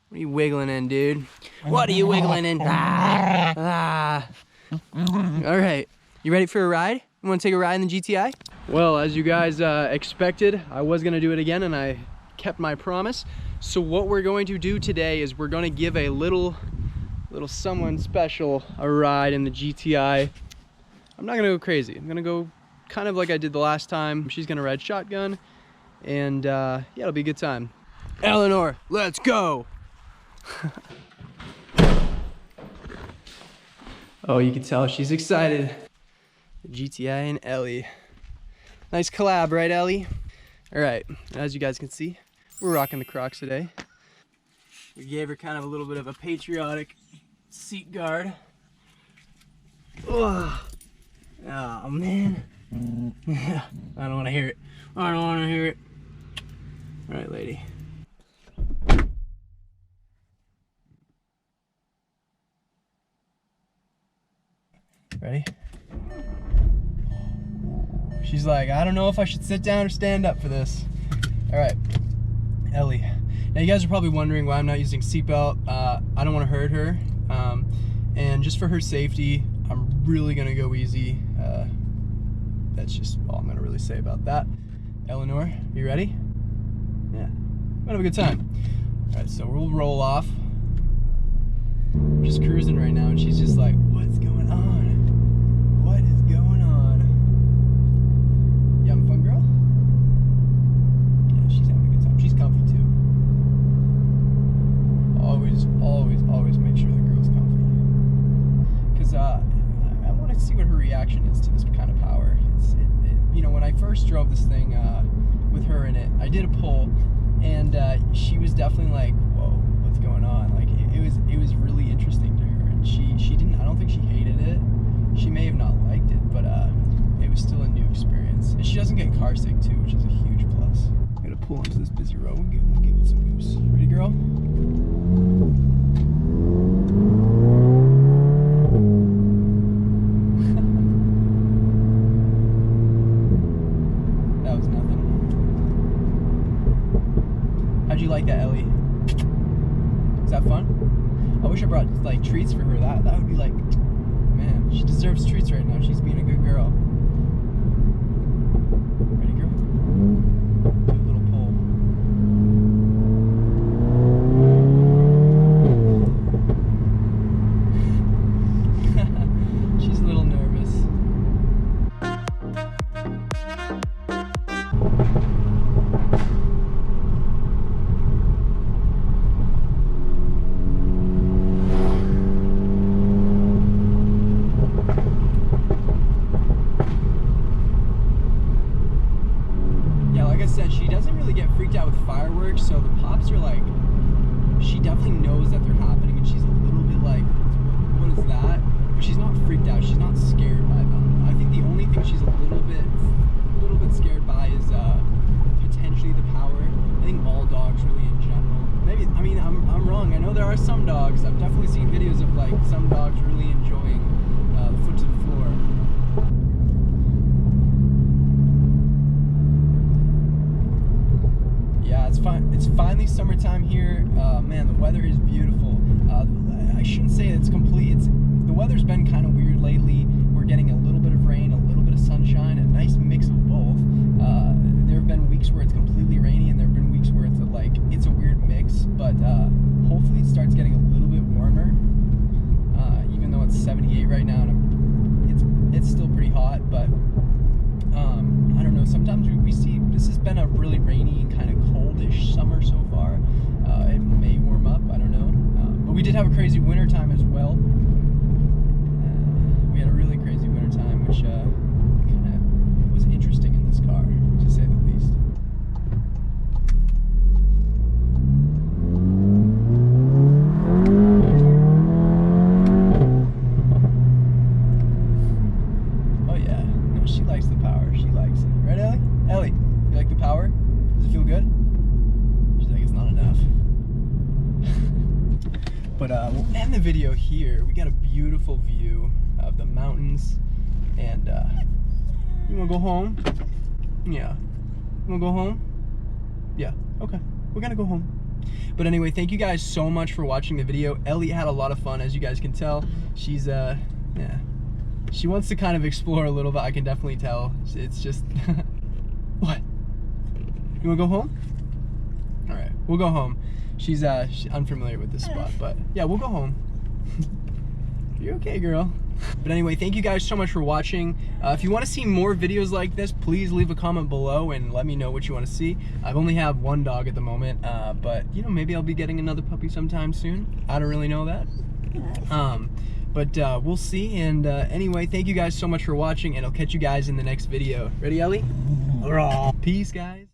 What are you wiggling in, dude? What are you wiggling in? Ah. All right, you ready for a ride? You want to take a ride in the GTI? Well, as you guys expected, I was gonna do it again and I kept my promise. So what we're going to do today is we're gonna give a little someone special a ride in the GTI. I'm not gonna go crazy. I'm gonna go kind of like I did the last time. She's gonna ride shotgun and yeah, it'll be a good time. Eleanor, let's go. Oh, you can tell she's excited. The GTI and Ellie. Nice collab, right, Ellie? All right, as you guys can see, we're rocking the Crocs today. We gave her kind of a little bit of a patriotic seat guard. Oh, man. I don't want to hear it. I don't want to hear it. All right, lady. Ready? She's like, I don't know if I should sit down or stand up for this. All right, Ellie. Now you guys are probably wondering why I'm not using seatbelt. I don't want to hurt her. And just for her safety, I'm really gonna go easy. That's just all I'm gonna really say about that. Eleanor, you ready? Yeah, I'm gonna have a good time. All right, so we'll roll off. We're just cruising right now and she's just like, what's going on? What is going on? You having fun, girl? Yeah, she's having a good time. She's comfy too. Always make sure the girl's comfy. Because I want to see what her reaction is to this kind of power. You know, when I first drove this thing with her in it, I did a pull, and she was definitely like, "Whoa, what's going on?" Like it was really interesting to her, and she didn't. I don't think she hated it. She may have not liked it, but it was still a new experience. And she doesn't get car sick too, which is a huge plus. I'm gonna pull onto this busy road. We'll give it some goose. Ready, girl? That was nothing. How'd you like that, Ellie? Was that fun? I wish I brought like treats for her. That would be like, man, she deserves treats right now. She's being a good girl. Ready, girl? Do a little pull. She's a little nervous. She doesn't really get freaked out with fireworks, so the pops are like, she definitely knows that they're happening and she's a little bit like, what is that? But she's not freaked out, she's not scared by them. I think the only thing she's a little bit scared by is potentially the power. I think all dogs really in general. Maybe, I mean, I'm wrong. I know there are some dogs, I've definitely seen videos of like some dogs really enjoying the foot to the floor. Yeah, it's finally summertime here. Man, the weather is beautiful. I shouldn't say it's complete. The weather's been kind of weird lately. We're getting a little bit of rain, a little bit of sunshine, a nice mix of both. There have been weeks where it's completely rainy, and there have been weeks where it's a weird mix. But hopefully it starts getting a little bit warmer. Even though it's 78 right now, and it's still pretty hot. But I don't know. Sometimes we see this has been a really rainy and kind of coldish summer so far. It may warm up. I don't know. But we did have a crazy winter time as well. We had a really crazy winter time, which kind of was interesting in this car, to say the least. Oh yeah, no, she likes the power. She likes it. Right, Ellie? Ellie, you like the power? Does it feel good? She's like, it's not enough. But we'll end the video here. We got a beautiful view of the mountains, and you wanna go home? Yeah. You wanna go home? Yeah. Okay. We're gonna go home. But anyway, thank you guys so much for watching the video. Ellie had a lot of fun, as you guys can tell. She's yeah, she wants to kind of explore a little bit. I can definitely tell. It's just what? You wanna go home? All right, we'll go home. She's unfamiliar with this spot, but yeah, we'll go home. You're okay, girl. But anyway, thank you guys so much for watching. If you want to see more videos like this, please leave a comment below and let me know what you want to see. I've only have one dog at the moment, but you know, maybe I'll be getting another puppy sometime soon. I don't really know that. But we'll see. And anyway, thank you guys so much for watching, and I'll catch you guys in the next video. Ready, Ellie? Peace, guys.